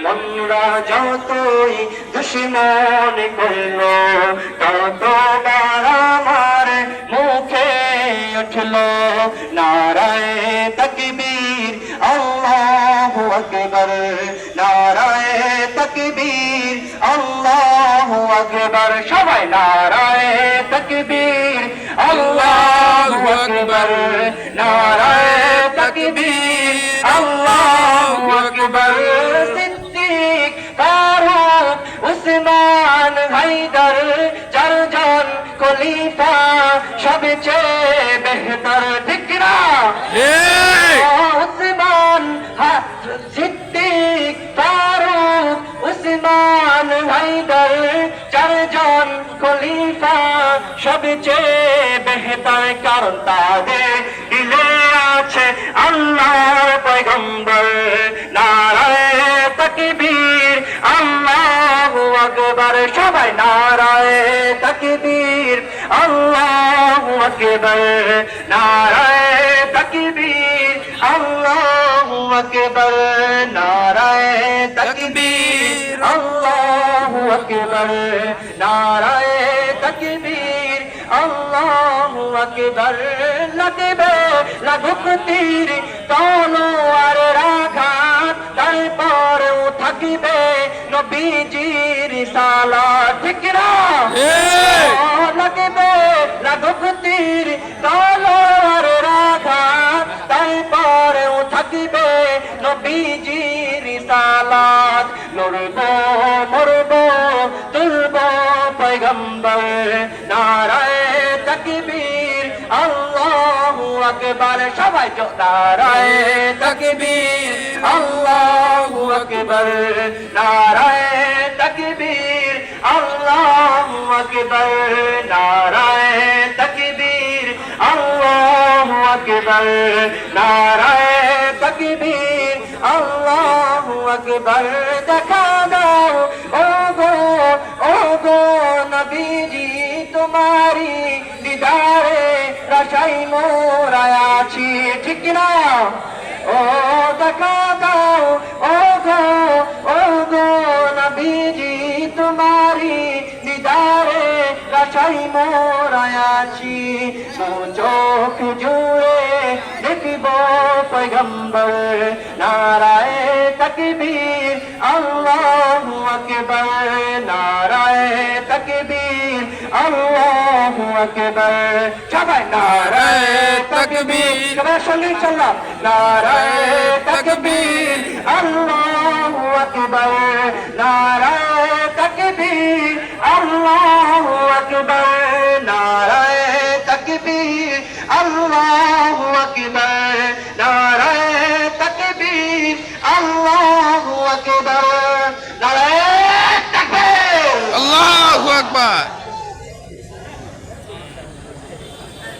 মনরা যতই দুশ্মন করলো ততবার আমার মুখে উঠলো নারায়ে তাকবীর আল্লাহু আকবার নারায়ে তাকবীর আল্লাহু আকবার সবাই নারায়ে তাকবীর আল্লাহু আকবার নারায়ে তাকবীর আল্লাহু আকবার সিদ্দিক ফারুক উসমান হায়দার চারজন খলিফা সবচেয়ে বেহতর ঠিক না উসমান সিদ্দিক ফারুক উসমান হায়দার চারজন খলিফা সবচেয়ে বেহতর কারণ তাদের দিলে আছে আল্লাহর পয়গম্বর নারায়ে তাকবীর আল্লাহু আকবার সবাই নারায়ে তাকবীর আল্লাহু আকবার নারায়ে তাকবীর আল্লাহু আকবার নারায়ে তাকবীর আল্লাহু আকবার নারায়ে তাকবীর আল্লাহু আকবার লাগবে লাগুক তীর তলোয়ার আঘাত তারপরেও থাকবে নবীজির রিসালাত ঠিক না লাগবে লাগুক তীর তলোয়ার আঘাত তারপরেও থাকবে নবীজির রিসালাত লড়ব মরব তুলব পয়গম্বর নারায়ে তাকবীর আল্লাহু আকবার সবাই নারায়ে তাকবীর আল্লাহু আকবার নারায়ে তাকবীর আল্লাহু আকবার নারায়ে তাকবীর আল্লাহু আকবার নারায়ে তাকবীর আল্লাহু আকবার দেখা দাও ওগো নবীজি তোমারি দিদারে আশায় মোরা আছি ঠিক না ও দেখা দাও ওগো নবীজি তোমারি দিদারে আশায় মোরা আছি চোখ জুড়ে দেখব পয়গম্বর নারায়ে তাকবীর আল্লাহু আকবার নারায়ে তাকবীর আল্লাহু আকবার সবাই নারায়ে তাকবীর সবার সঙ্গে চললাম নারায়ে তাকবীর আল্লাহু আকবার নারায়ে তাকবীর আল্লাহু আকবার নারায়ে তাকবীর আল্লাহু আকবার নারায়ে তাকবীর আল্লাহু আকবার নারায়ে তাকবীর আল্লাহু আকবার।